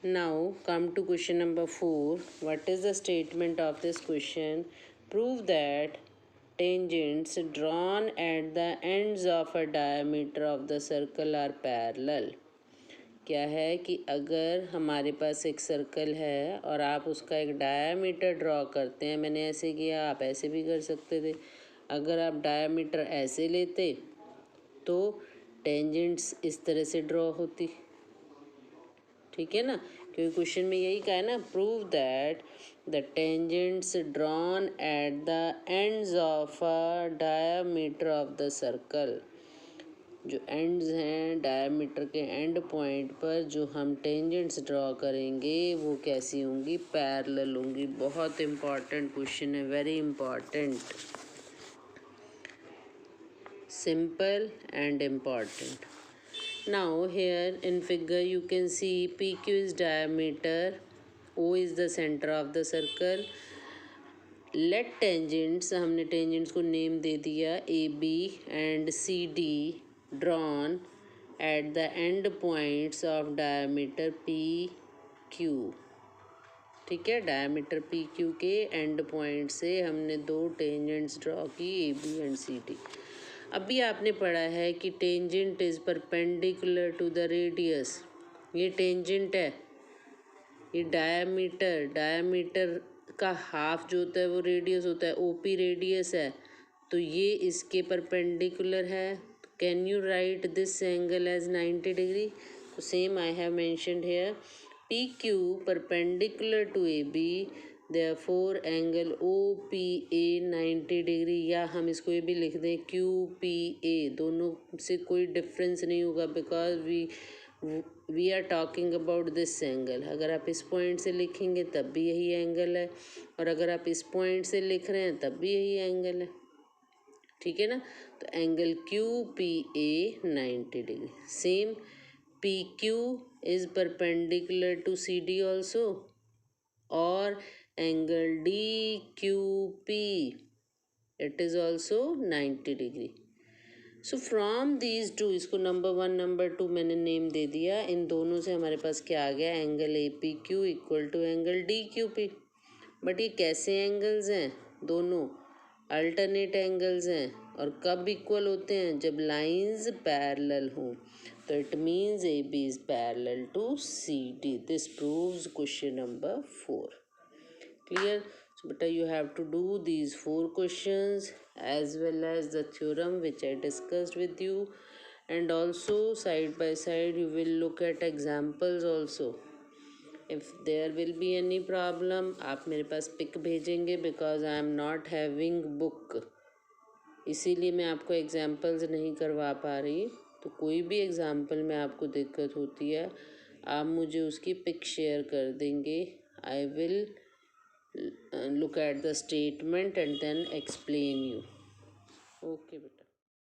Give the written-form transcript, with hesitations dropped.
Now come to question number 4. What is the statement of this question? Prove that tangents drawn at the ends of a diameter of the circle are parallel. क्या है कि अगर हमारे पास एक circle है और आप उसका एक डायामीटर ड्रॉ करते हैं, मैंने ऐसे किया, आप ऐसे भी कर सकते थे। अगर आप डायामीटर ऐसे लेते तो टेंजेंट्स इस तरह से ड्रॉ होती, ठीक है ना, क्योंकि क्वेश्चन में यही कहा है ना, prove that the tangents drawn at the ends of a diameter of the circle. जो एंड्स हैं डायमीटर के एंड पॉइंट पर जो हम टेंजेंट्स ड्रॉ करेंगे वो कैसी होंगी? पैरेलल होंगी। बहुत इम्पॉर्टेंट क्वेश्चन है, very important, simple and important. Now here in figure you can see PQ is diameter, O is the center of the circle. Let tangents, हमने tangents को नेम दे दिया AB and CD drawn at the end points of diameter PQ. ठीक है, diameter PQ के end point से हमने दो tangents draw की AB एंड CD। अभी आपने पढ़ा है कि tangent is perpendicular to the radius. ये टेंजेंट है, ये डायमीटर का हाफ जो होता है वो रेडियस होता है, ओपी रेडियस है, तो ये इसके परपेंडिकुलर है। Can you write this angle as 90 degree? तो same I have mentioned here, P Q perpendicular to A B, therefore angle O P A 90 degree, या हम इसको ये भी लिख दें क्यू पी ए, दोनों से कोई डिफरेंस नहीं होगा because we are talking about this angle. अगर आप इस पॉइंट से लिखेंगे तब भी यही एंगल है, और अगर आप इस पॉइंट से लिख रहे हैं तब भी यही एंगल है, ठीक है ना। तो angle Q P A 90 degree. Same P Q is perpendicular to C D also, और angle D Q P it is also 90 degree. So from these two, इसको नंबर 1 नंबर 2 मैंने नेम दे दिया, इन दोनों से हमारे पास क्या आ गया? Angle A P Q equal to angle D Q P. But ये कैसे एंगल्स हैं? दोनों अल्टरनेट एंगल्स हैं, और कब इक्वल होते हैं? जब लाइंस पैरेलल हों। तो it means A B is parallel to C D. This proves question number 4। Clear? So beta you have to do these 4 questions as well as the theorem which I discussed with you, and also side by side you will look at examples also. If there will be any problem आप मेरे पास pick भेजेंगे, because I am not having book, इसीलिए मैं आपको examples नहीं करवा पा रही। तो कोई भी एग्जाम्पल में आपको दिक्कत होती है आप मुझे उसकी पिक शेयर कर देंगे। I will look at the statement and then explain you. Okay beta.